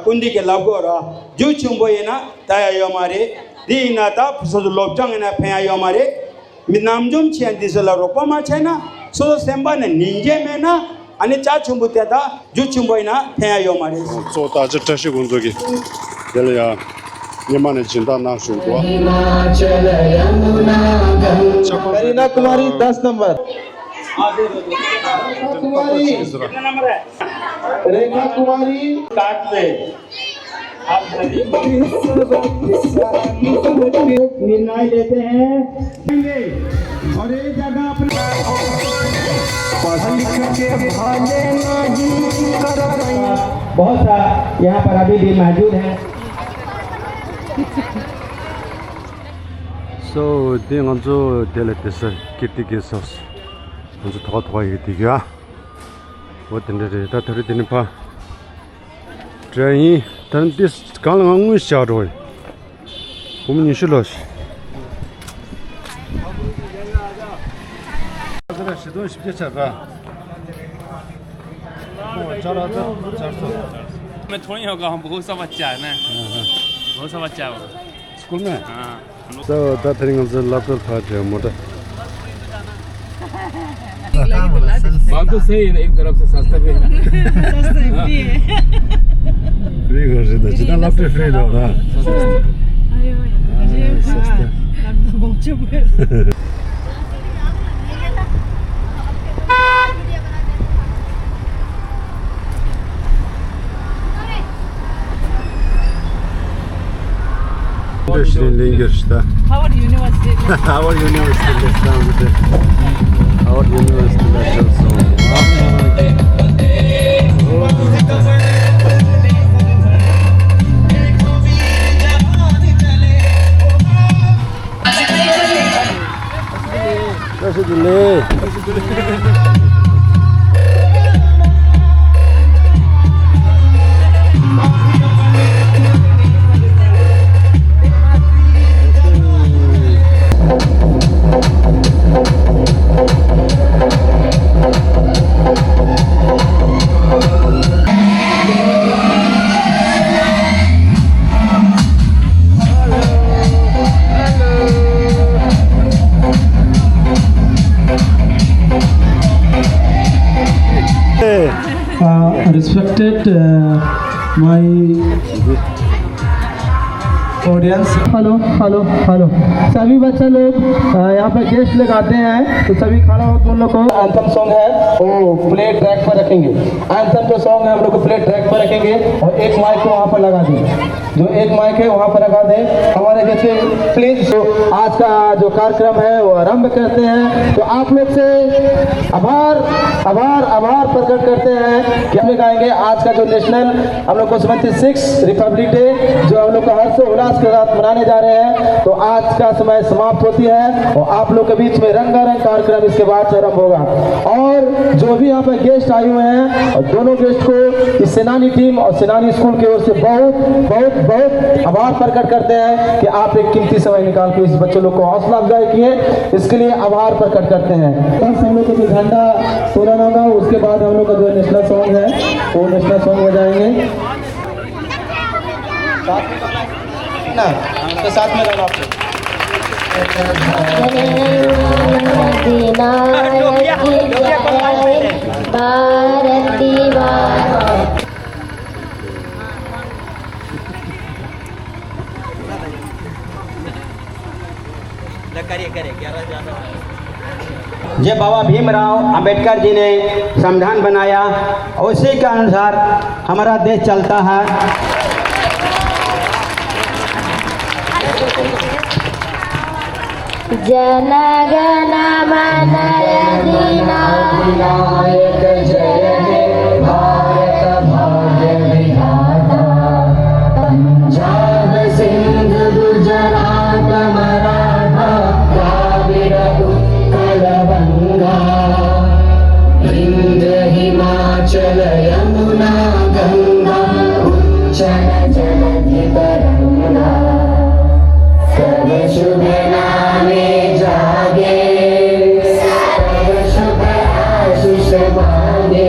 kundi ke labgora ju chumboyena taya yomare dina ta puso lobjangena phaya yomare minamjum chen disala ropama chena so semba ne ninje mena ani cha chumbutya ta ju chumboyena phaya yomare so ta je tashi gunzogi delya निमाने चिंता ना शुरू हुआ करीना कुमारी 10 number कितना number है रेखा कुमारी काट पे आप निर्णय लेते हैं और एक जगह अपने बहुत सा यहाँ पर अभी भी मौजूद है so ding anzo deletesa kitigesos anzo thwa yitiga wotende ta thari din pa train tan dis kalang sharoi kumni shilos azra shidon shibje chaba chara charso मैं थोड़ी होगा हम बहुत सा बच्चा है ना बहुत सा बच्चा है स्कूल में हाँ so that thing is a lot of hard motor बात तो सही है एक तरफ से सस्ता भी है ना सस्ता भी है free हो जितना laptop free हो रहा आयो यार सस्ता हम बहुत चुप Howard University. Howard University Howard University respected my audience hello सभी बच्चे लोग यहाँ पर गेस्ट लोग आते हैं तो सभी खड़ा हो तुम लोग को एंथम सॉन्ग है वो प्ले ट्रैक पर रखेंगे एंथम जो सॉन्ग है हम लोग को प्ले ट्रैक पर रखेंगे और एक माइक को वहाँ पर लगा दें जो एक माइक है वहाँ पर लगा दें हमारे जैसे प्लीज तो आज का जो कार्यक्रम है वो आरंभ करते हैं तो आप लोग से आभार प्रकट करते हैं कि हम गाएंगे आज का जो नेशनल हम लोग को 76 रिपब्लिक डे जो हम लोग का हर्षोल्लास के साथ मनाने जा रहे हैं तो आज का समय समाप्त होती है और आप लोग के बीच में रंगारंग कार्यक्रम इसके बाद आरंभ होगा और जो भी यहाँ पर गेस्ट आए हुए हैं और दोनों गेस्ट को इस सेनानी टीम और सेनानी स्कूल की ओर से बहुत आभार प्रकट करते हैं कि आप एक कीमती समय निकाल के इस बच्चों लोग को हौसला अफजाई किए इसके लिए आभार प्रकट करते हैं बस हम लोग को जो झंडा तोड़ना होगा उसके बाद हम लोग का जो नेशनल सॉन्ग है वो नेशनल सॉन्ग बजाएंगे ना तो साथ में गाना जब बाबा भीमराव अंबेडकर जी ने संविधान बनाया उसी के अनुसार हमारा देश चलता है जन गण मन अधिनायक जय हे भारत भाग्य विधाता पंजाब सिंध गुजरात मराठा द्राविड़ उत्कल बंगा विंध्य हिमाचल यमुना गंगा उच्चल जलधि तरंगा सब शुभ नामे जागे सब शुभ आशीष मांगे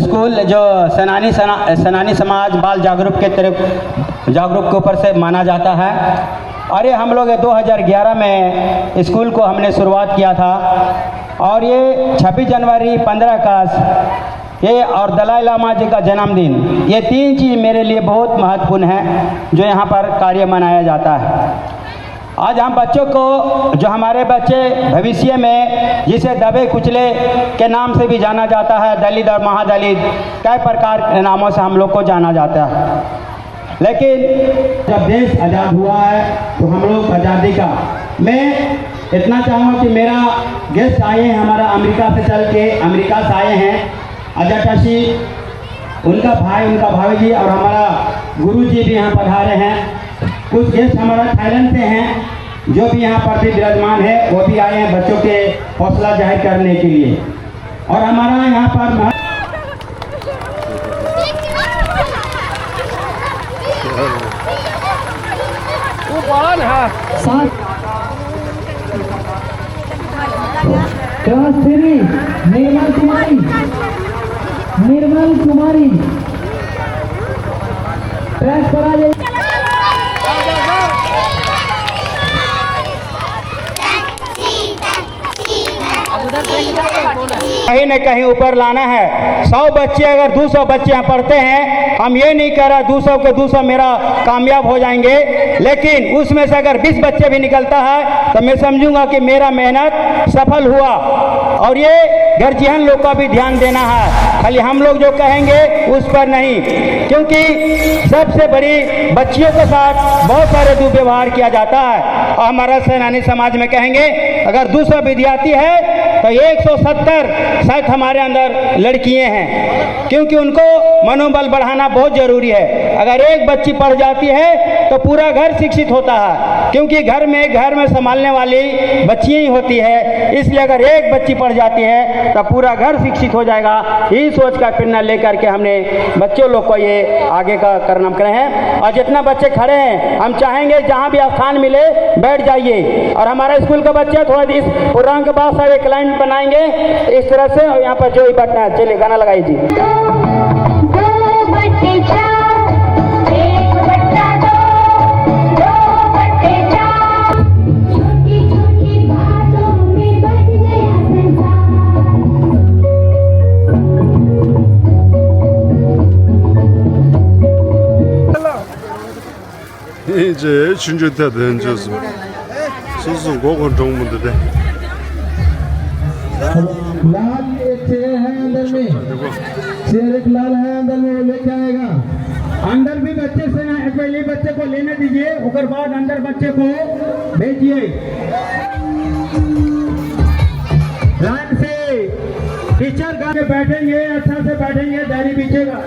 स्कूल जो सेनानी समाज बाल जागरूक के जागरूक के ऊपर से माना जाता है। और ये हम लोग 2011 में स्कूल को हमने शुरुआत किया था। और ये 26 जनवरी, 15 अगस्त ये और दलाई लामा जी का जन्मदिन, ये 3 चीज़ मेरे लिए बहुत महत्वपूर्ण है जो यहाँ पर कार्य मनाया जाता है। आज हम बच्चों को, जो हमारे बच्चे भविष्य में जिसे दबे कुचले के नाम से भी जाना जाता है, दलित और महादलित, कई प्रकार के नामों से हम लोग को जाना जाता है। लेकिन जब देश आज़ाद हुआ है तो हम लोग आज़ादी का, मैं इतना चाहूँगा कि मेरा गेस्ट आए हैं हमारा अमेरिका से चल के, अमेरिका से आए हैं अजटाशी, उनका भाई, उनका भाभी जी और हमारा गुरु जी भी यहाँ पधारे हैं। कुछ गेस्ट हमारा थाईलैंड से हैं जो भी यहाँ पर भी विराजमान है, वो भी आए हैं बच्चों के हौसला जाहिर करने के लिए। और हमारा यहाँ पर क्लास 3 निर्मल कुमारी ट्रैक पर आ जाइए। कहीं न कहीं ऊपर लाना है। 100 बच्चे अगर 200 बच्चे यहाँ पढ़ते हैं, हम ये नहीं कह रहा 200 के 200 मेरा कामयाब हो जाएंगे, लेकिन उसमें से अगर 20 बच्चे भी निकलता है तो मैं समझूंगा कि मेरा मेहनत सफल हुआ। और ये गार्जियन लोग का भी ध्यान देना है, खाली हम लोग जो कहेंगे उस पर नहीं, क्योंकि सबसे बड़ी बच्चियों के साथ बहुत सारे दुर्व्यवहार किया जाता है। और हमारा सेनानी समाज में कहेंगे अगर 200 विद्यार्थी है तो 170 शायद हमारे अंदर लड़कियां हैं, क्योंकि उनको मनोबल बढ़ाना बहुत ज़रूरी है। अगर एक बच्ची पढ़ जाती है तो पूरा घर शिक्षित होता है, क्योंकि घर में संभालने वाली बच्चियां ही होती है। इसलिए अगर एक बच्ची पढ़ जाती है तो पूरा घर शिक्षित हो जाएगा। यही सोच का प्रेरणा लेकर के हमने बच्चों लोग को ये आगे का करना करे हैं। और जितना बच्चे खड़े हैं, हम चाहेंगे जहाँ भी स्थान मिले बैठ जाइए। और हमारा स्कूल का बच्चा थोड़ा इस प्रोग्राम के बाद सारे क्लाइंट बनाएंगे इस तरह से, और यहाँ पर जो ही बैठना है, चलिए गाना लगाइए जी। 이제 진주 때 던져서 소소 고건 동문데 लाल एक चेयर है अंदर में, चेयर एक लाल है अंदर में, वो लेके आएगा। अंदर भी बच्चे से पहले बच्चे को लेने दीजिए, उसके बाद अंदर बच्चे को भेजिए लाइन से। टीचर गा के बैठेंगे, अच्छा से बैठेंगे, दाढ़ी पीछेगा।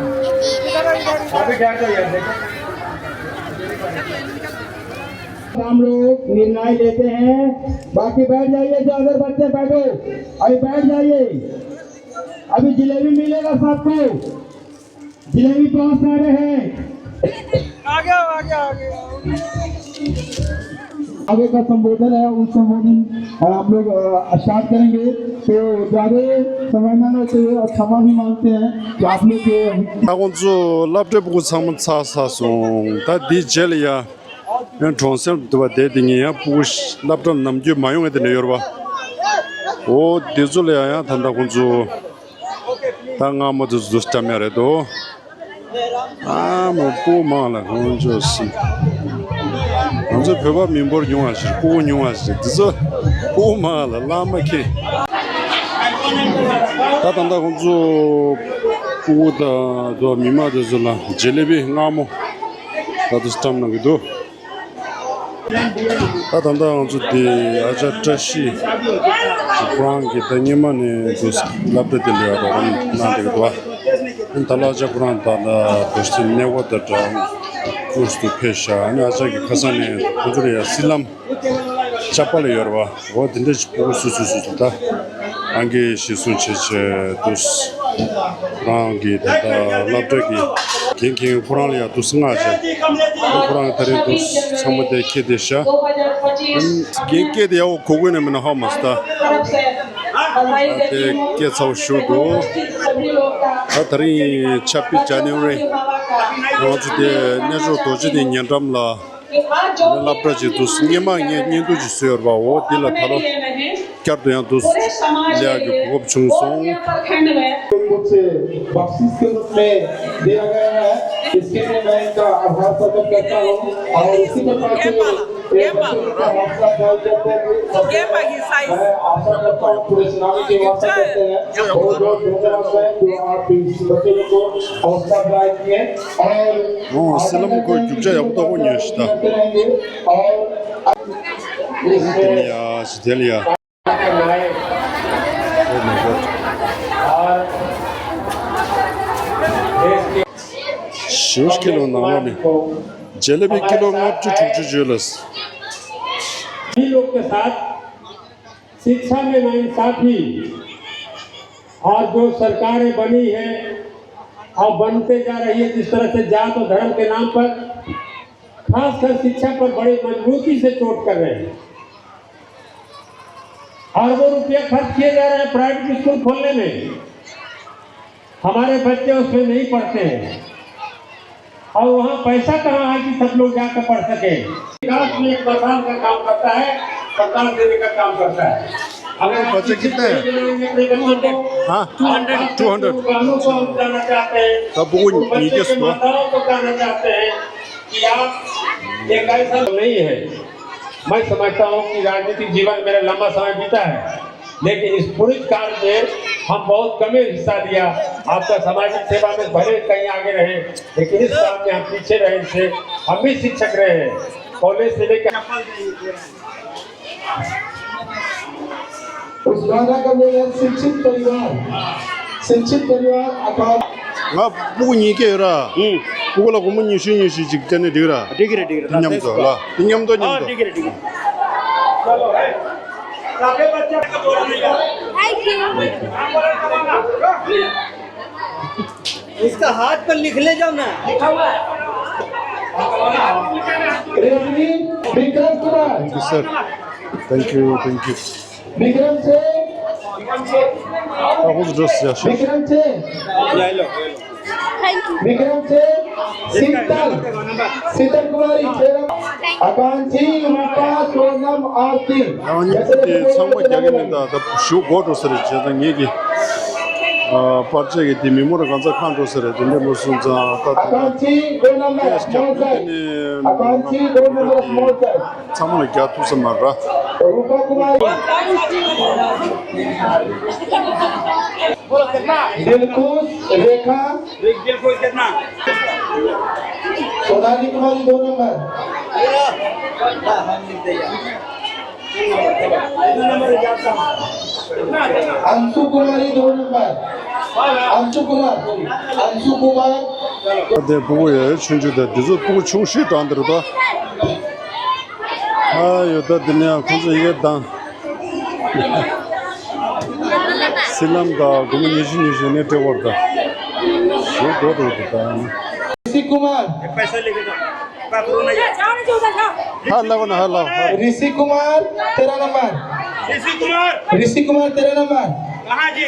अभी क्या करिए, हम लोग निर्णय लेते हैं। बाकी बैठ जाइए, जो अगर बच्चे बैठो, अभी बैठ जाइए। अभी जिलेबी मिलेगा सबको, जिलेबी बहुत सारे हैं। आगे का संबोधन है, उस संबोधन हम लोग स्टार्ट करेंगे। तो ज़्यादा समय ना होते और क्षमा भी मांगते हैं कि आप लोग के 나곤주 랍데부고 상문 차사송 다 디젤이야 총선 도 데딩이야 부시 랍도 남주 마용에 되네 여러분 오 디졸이야 단다곤주 당아 모두 주스타메레도 아뭐 고마라 곤조시 먼저 배바 민보를 용하시 고운 용하시 그래서 고마라 라마케 다단다 곤조 고다 도 미마데즈라 젤레비 나모 다도 스탐나기도 다단다 곤조 디 아자타시 프랑기 다니마네 도스 랍데텔리아로 나데도 인탈라자 브란타다 도스 네고다다 고스투 페샤 아자기 카사네 고드레야 실람 차팔레 여러와 워 딘데지 보수수수다 안게 시순체체 도스 프랑기 다다 랍데기 갱갱 프랑리아 도스나제 프랑 타레 도스 사무데 케데샤 갱케데야 고고네면 하마스다 데 케차우 쇼도 Atari Chapi January, the National Doji in Yandamla, La Prajitus, Nima, Yendu Serva, or Dilataro, Cardiantus, Lag of Chungsong. मुझसे बख्शिश के रूप में दिया गया है इसके लिए मैं इनका आभार प्रकट करता हूँ और इसी प्रकार से एक बच्चे का हौसला बहुत करते हैं मैं आशा करता हूँ पूरे सुनामी के वास्ते करते हैं और जो धन्यवाद है जो आप इस बच्चे लोग को हौसला अफजाई किए और सलाम को जुजा याबता हो निश्ता और Stelia. Oh my god. Shoes kilo नामानी जलेबी किलो में चुचुचु जुलस इन लोग के साथ शिक्षा में नाइंसाफी और जो सरकारें बनी है और बनते जा रही है जिस तरह से जात और धर्म के नाम पर खासकर शिक्षा पर बड़ी मजबूती से चोट कर रहे हैं अरबों रुपया खर्च किए जा रहे हैं प्राइवेट स्कूल खोलने में हमारे बच्चे उसमें नहीं पढ़ते हैं और वहाँ पैसा कहाँ है कि सब लोग जाकर पढ़ सके विकास में एक सरकार का काम करता है सरकार देने का काम करता है अगर बच्चे कितने हैं हाँ 200 गानों को हम जाना चाहते हैं तब वो नीचे के माताओं को कहना चाहते हैं कि आप एक ऐसा नहीं है मैं समझता हूँ कि राजनीतिक जीवन मेरा लंबा समय बीता है लेकिन इस पूरे कार्य में हम बहुत गंभीर हिस्सा दिया आपका सामाजिक सेवा में भले कहीं आगे रहे लेकिन इस काम में हम पीछे रहे इससे हम भी शिक्षक रहे हैं कॉलेज से लेकर उस गाना का बोल है शिक्षित परिवार अकाल 나 보고 니게라 보고라 고문 니슈니슈 직전에 되라 डिग्री 냠도 라 냠도 냠도 डिग्री चलो है सारे बच्चे को बोलने इसका हाथ पर लिख ले जाओ ना लिखा हुआ है Vikram Kumar Thank you sir Thank you Vikram से How was just ya Vikram से ले लो विक्रम से शीतल कुमारी आकांक्षी रूपा सोनम आरती 아니 상관 이야기입니다. 쇼 보도서를 제가 얘기 빠르게 디미모를 간자 칸도서를 근데 무슨 자 आकांक्षी दो नंबर स्मॉल साइज आकांक्षी दो नंबर स्मॉल साइज 참으로 갸투서 말라 रूपा कुमारी दिलखुश रेखा दिलखुश कितना सोनाली कुमारी दो नंबर अंशु कुमारी दो नंबर अंशु कुमार 내 보고에 춘주다 뒤서 보고 충실도 안 들어도 아 여다 드냐 그래서 이게 당 실람다 고민이신이신 네트워크다 쇼도도다 ऋषि कुमार पैसा लेके जाओ बाबू नहीं 할라고 ऋषि कुमार तेरा नंबर ऋषि कुमार तेरा नंबर कहाँ जी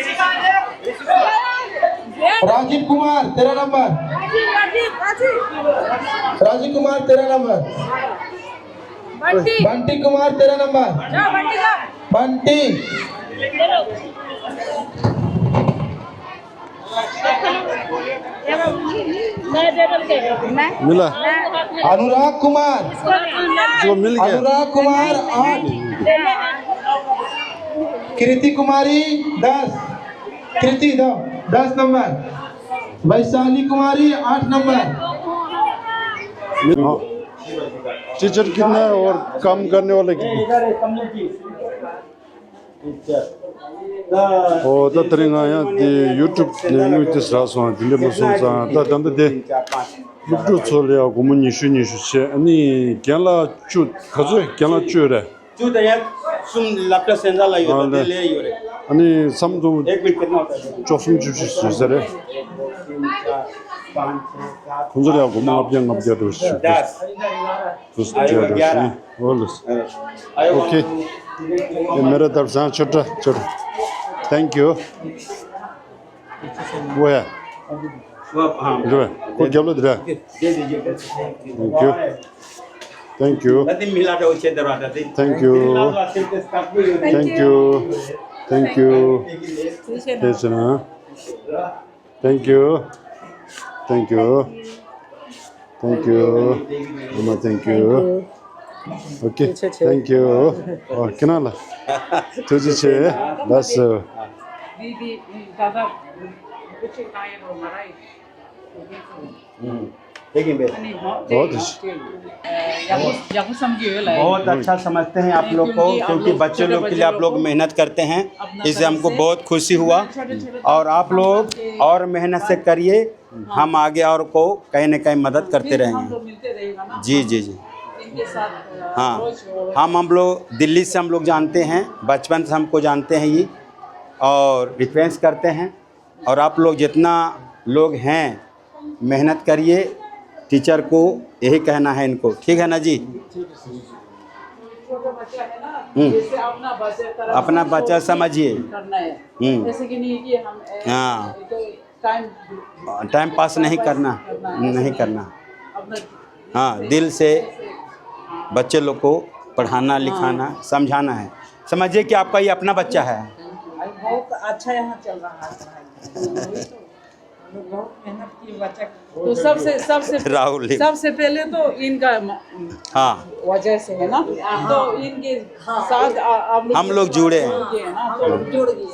राजीव कुमार तेरा नंबर राजीव कुमार तेरा नंबर बंटी कुमार तेरा नंबर बंटी मिला अनुराग कुमार जो मिल गया अनुराग कुमार 8 कृति कुमारी 10 कृति 10 नंबर वैशाली कुमारी 8 नंबर टीचर कितने और काम करने वाले कितने ओ 다 들어가야 디 유튜브 내용이 있어서 근데 무슨 자 단데 유튜브 소리야 고문이 쉬니쉬 아니 걔라 주 가져 걔라 주래 주대야 숨 랍다 센자 라이오 ले 요래 아니 삼도 1 मिनट कितना होता है 조금 주실 수 있어요 군소리하고 고문 앞장 앞장도 수 10 있어 ओके मेरा तरफ से छोटा थैंक यू वो है वो हाँ जो है को क्या बोल रहा दे दीजिए थैंक यू नदी मिला दो उसे दरवाजा दे thank you thank you Deshna thank you मम्मा thank you okay thank you और कितना ला तुझे छे बस दीदी दादा कुछ काय रो मराई लेकिन बहुत अच्छी याकू समझिए ला बहुत अच्छा समझते हैं आप लोग को, क्योंकि बच्चे लोग के लिए आप लोग मेहनत करते हैं, इससे हमको बहुत खुशी हुआ। और आप लोग और मेहनत से करिए, हम आगे और को कहीं न कहीं मदद करते रहेंगे। मिलते रहेगा ना जी जी जी इनके साथ हाँ, हम लोग दिल्ली से हम लोग जानते हैं, बचपन से हमको जानते हैं ये, और रिक्वेस्ट करते हैं। और आप लोग जितना लोग हैं मेहनत करिए, टीचर को यही कहना है इनको, ठीक है ना जी? छोटा बच्चा है ना, जैसे अपना बच्चा समझिए करना है, जैसे कि नहीं कि हम हाँ टाइम पास नहीं करना अपना हाँ, दिल से बच्चे लोग को पढ़ाना लिखाना समझाना है। समझिए कि आपका ये अपना बच्चा है। बहुत अच्छा यहाँ चल रहा है, हम लोग बहुत मेहनत किए बच्चा। तो सबसे राहुल सबसे पहले तो इनका हाँ वजह से है ना, तो इनके साथ हम लोग जुड़े हैं, ना, तो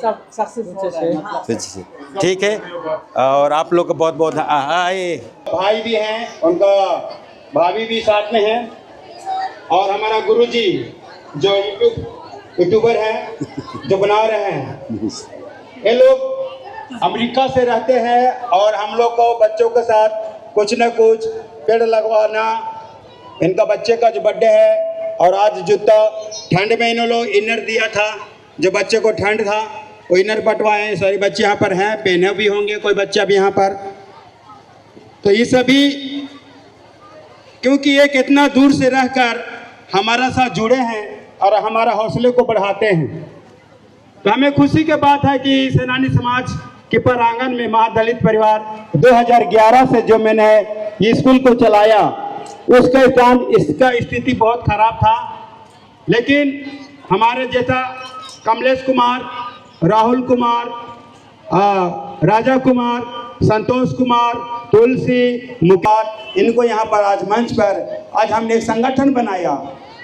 सब सक्सेस ठीक है। और आप लोग को बहुत बहुत आए भाई भी हैं, उनका भाभी भी साथ में है, और हमारा गुरुजी जो यूट्यूबर हैं जो बना रहे हैं, ये लोग अमेरिका से रहते हैं, और हम लोग को बच्चों के साथ कुछ न कुछ पेड़ लगवाना, इनका बच्चे का जो बर्थडे है, और आज जूता ठंड में इन्होंने लोग इनर दिया था, जो बच्चे को ठंड था वो इनर बंटवाए। सारे बच्चे यहाँ पर हैं, पहने भी होंगे कोई बच्चा भी यहाँ पर। तो ये सभी क्योंकि ये कितना दूर से रहकर हमारा साथ जुड़े हैं और हमारा हौसले को बढ़ाते हैं, तो हमें खुशी की बात है कि सेनानी समाज के प्रांगण में महादलित परिवार 2011 से जो मैंने ये स्कूल को चलाया, इसका स्थिति बहुत खराब था, लेकिन हमारे जैसा कमलेश कुमार, राहुल कुमार, राजा कुमार, संतोष कुमार, तुलसी, मुकार, इनको यहाँ पर आज मंच पर आज हमने एक संगठन बनाया।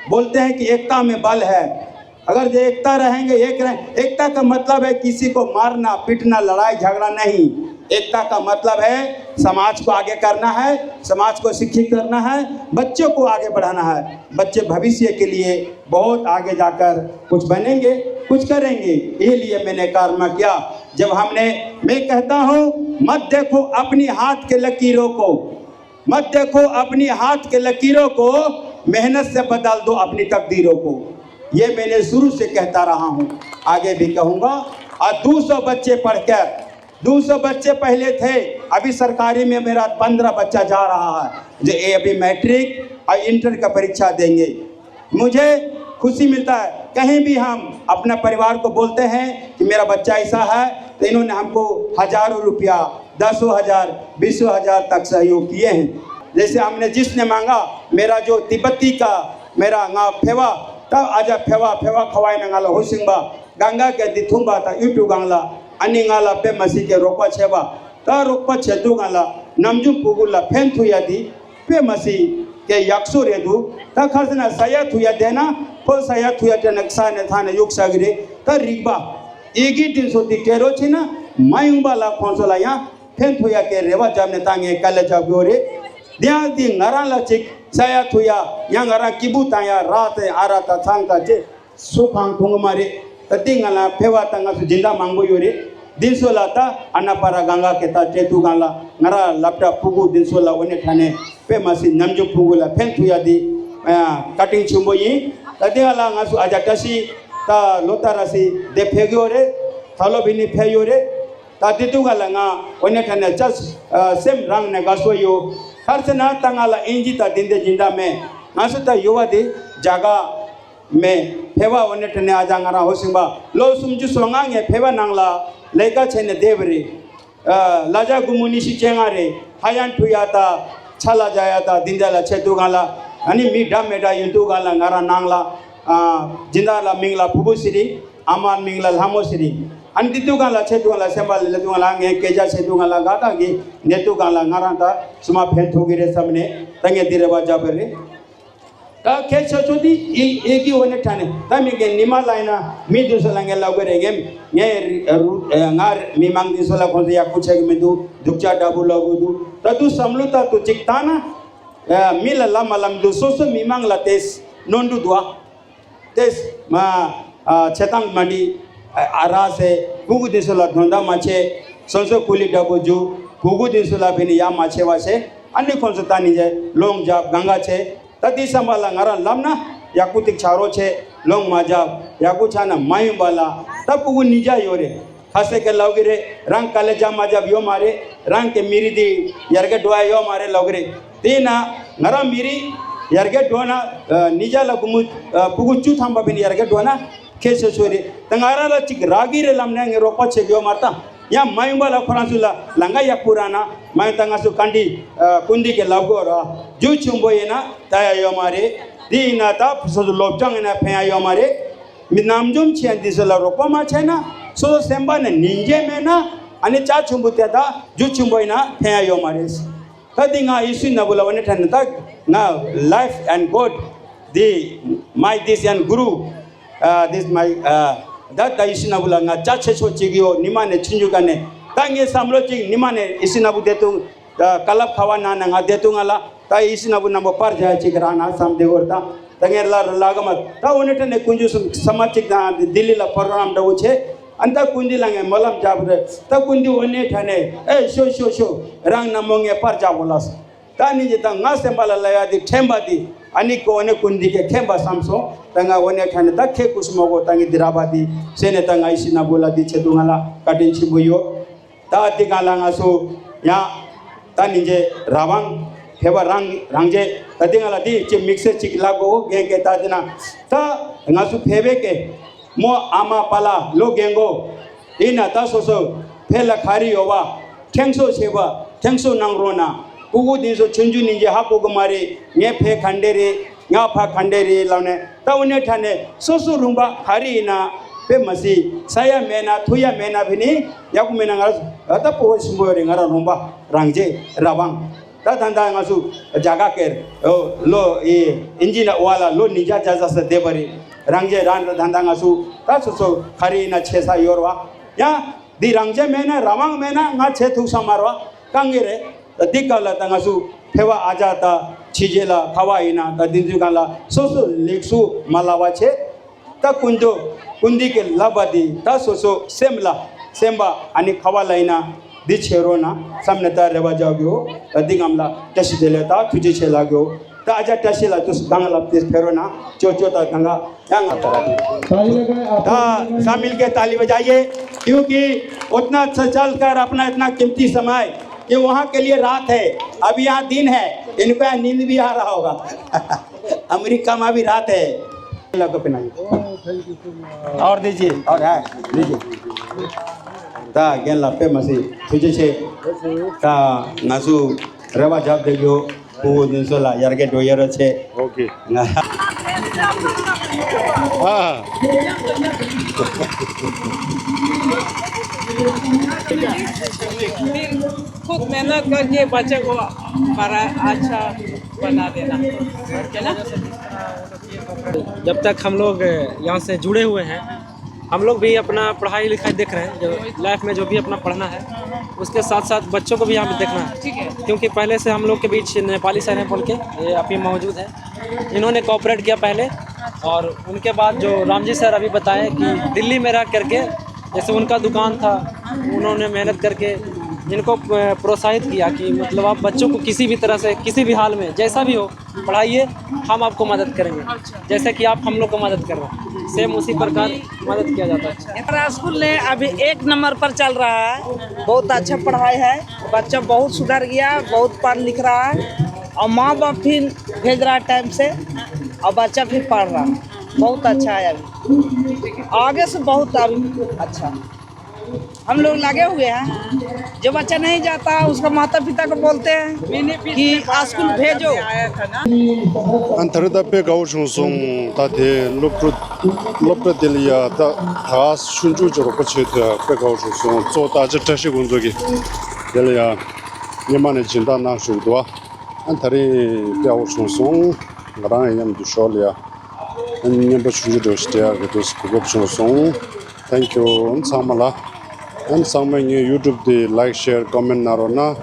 बोलते हैं कि एकता में बल है। अगर जो एकता रहेंगे, एकता का मतलब है किसी को मारना पीटना, लड़ाई झगड़ा नहीं। एकता का मतलब है समाज को आगे करना है, समाज को शिक्षित करना है, बच्चों को आगे बढ़ाना है। बच्चे भविष्य के लिए बहुत आगे जाकर कुछ बनेंगे, कुछ करेंगे। ये लिए मैंने कारनामा किया। जब मैं कहता हूँ मत देखो अपनी हाथ के लकीरों को, मत देखो अपनी हाथ के लकीरों को, मेहनत से बदल दो अपनी तकदीरों को। ये मैंने शुरू से कहता रहा हूँ, आगे भी कहूँगा। और 200 बच्चे पढ़कर, 200 बच्चे पहले थे, अभी सरकारी में मेरा 15 बच्चा जा रहा है, जो ये अभी मैट्रिक और इंटर का परीक्षा देंगे। मुझे खुशी मिलता है, कहीं भी हम अपना परिवार को बोलते हैं कि मेरा बच्चा ऐसा है, तो इन्होंने हमको हजारों रुपया, 10,000, 20,000 तक सहयोग किए हैं। जैसे हमने जिसने मांगा, मेरा जो तिब्बती का मेरा फेवा तब आजा फेवा खवाई नंगाला होशिंगबा गंगा के दिथुंबा ता यूट्यू गांगला अनिंगाला पे मसी के रोपा छेबा ता रोपा छेदु गांगला नमजु पुगुला फेन थुया दी पे मसी के यक्सु रेदु ता खसना सया थुया देना फो सया थुया ते नक्सा ने थाने युग सागरे ता रिबा एगी दिन सोती केरो छिना मायुंबा ला खोंसला या फेन थुया के रेवा जामने तांगे कले जागोरे दिया दी ngara la chik saya thuya yang ngara kibu taya rat arata thangta je sukhang thungmare tatingala phewa tanga su jinda mangbo yore dinsola ta anapara ganga ke ta tetu gala ngara lapta pugu dinsola one thane pe masi namju pugu la phen thuya di cutting chumbo yi tatingala ngasu ajatasi ta lotarasi de phegyore thalo bini pheyore ta titu gala nga one thane just same rang ne gasoyo खर्चना तंगाला इंजी ता दिंदे जिंदा में नासुता युवा दे जागा में फेवा वने टने आजांगरा होसिंबा लो सुमजु सोंगांगे फेवा नांगला लेका छेने देवरे लाजा गुमुनी सी चेंगारे हायान ठुयाता छला जायाता दिंजाला छेतु गाला अनि मिडा मेडा युतु गाला ngara nangla जिंदाला मिंगला फुबु सिरी aman मिंगला लामो सिरी अनि दितु गाला छेतु गाला सेंबल लेतु गाला nge केजा छेतु गाला गाता गी नेतु गाला ngara ta suma phen thogire samne tange direba jabere ta khecho chodi egi one thane tami ge nima laina mi dusala nge lagere ge nge ngar mi mang disala khonse ya kuche ge medu dukcha dabu lagudu ta tu samluta tu chiktana mila lamalam du soso mi mang la tes nondu dua tes ma chetang mandi arase gugu disala dhonda mache sonso kuli dabu ju gugu disala bini ya mache wase ani khonse tani je long jab ganga che tadi samala ngara lamna yakutik charo che long majab yakuchana mayumbala tapugu nija yore khase ke logire rang kale jam majab yo mare rang ke miri di yarge doa yo mare logire tina ngara miri yarge doana nija la gumu pugu chu thamba bin yarge doana kese chore tangara la chik ragire lamna nge ropa che yo marta ya mayumbala khuransula langa yakpurana may tangasu kandi kundi ke lagora ju chumboyena taya yo mare dina ta pusodu lobjang na pheya yo mare minamjum chen disala ropa ma chena so semba ne ninje mena ani cha chumbutya da ju chumboyena pheya yo mare tadinga isu na bulawane thanata na life and god the my this and guru this my that isina bula nga cha checho chigio nimane chinjugane tange samlo chig nimane isina bu detu kalap khawana na nga detu ngala ta isina bu nambo par ja chigrana sam degorta tange la lagama ta onetane kunju samachik da dilli la program da uche anta kundi lange malam jabre ta kundi one thane sho rang namonge par ja bolas ta ni je ta nga sembala la ya di themba di ani ko one kundi ke themba samso tanga one thane ta khe kusmogo tangi dirabadi sene tanga isina bola di chedungala kadin chibuyo ta tigala nga so ya ta ni je rawang pheba rangje tadingala di che mixer chiklago genge ta dina ta nga su phebe ke mo ama pala lo gengo ina ta so phela khari yowa thengso cheba thengso nangrona pugu dinso chunju ninje hapo gumare nge phe khandere nga pha khandere laune ta une thane so rumba khari na pe masi saya mena thuya mena bini yakumena ngar ta po simbore ngara rumba rangje rawang ta danda ngasu jaga ker lo e engine wala lo nija jaza sa debari rangje ran danda ngasu ta so khari na chesa yorwa ya di rangje mena rawang mena nga che thu samarwa kangire dikala tangasu phewa ajata chijela khawaina ta dinjugala so leksu malawa che ta kunjo kundi ke labadi ta so semba ani khawalaina di cherona samne ta reba jagyo dingamla tashi deleta tuje chelagyo ta aja tashila tus dangala tis ferona chocho ta ganga yang ta शामिल के ताली बजाइए क्योंकि उतना चल कर अपना इतना कीमती समय कि वहाँ के लिए रात है अभी यहाँ दिन है इनको यहाँ नींद भी आ रहा होगा अमेरिका में भी रात है और दीजिए और है दीजिए ता गेला पे मसी तुझे छे ता नासु रेवा जब देखो वो दिन सोला यार के डोयर छे ओके हाँ खुद मेहनत करके बच्चे को बड़ा अच्छा बना देना है ना। जब तक हम लोग यहाँ से जुड़े हुए हैं हम लोग भी अपना पढ़ाई लिखाई देख रहे हैं जो लाइफ में जो भी अपना पढ़ना है उसके साथ साथ बच्चों को भी यहाँ पे देखना है क्योंकि पहले से हम लोग के बीच नेपाली सर हैं बोल के ये अभी मौजूद है इन्होंने कोऑपरेट किया पहले और उनके बाद जो रामजी सर अभी बताए कि दिल्ली में रह करके जैसे उनका दुकान था उन्होंने मेहनत करके जिनको प्रोत्साहित किया कि मतलब आप बच्चों को किसी भी तरह से किसी भी हाल में जैसा भी हो पढ़ाइए हम आपको मदद करेंगे जैसे कि आप हम लोग को मदद कर रहे हैं सेम उसी प्रकार मदद किया जाता है। हमारा स्कूल ने अभी 1 नंबर पर चल रहा है बहुत अच्छा पढ़ाई है बच्चा बहुत सुधर गया बहुत पढ़ लिख रहा है और माँ बाप भी भेज रहा है टाइम से और बच्चा भी पढ़ रहा है बहुत अच्छा है अभी आगे से बहुत अच्छा हम लोग लगे हुए हैं। जो बच्चा नहीं जाता उसका माता पिता को बोलते हैं कि स्कूल भेजो। 안타르다 배가오송송 다데 롭르델리아 다 다스 순주적으로 거치다 배가오송송 조다지 다시 군족이 델리아 예만의 진다 나수도 안타리 배가오송송 나랑 양 두쇼리아 안님도 순주도 시대야 그도 스고송송 thank you samala and some YouTube de like share comment narona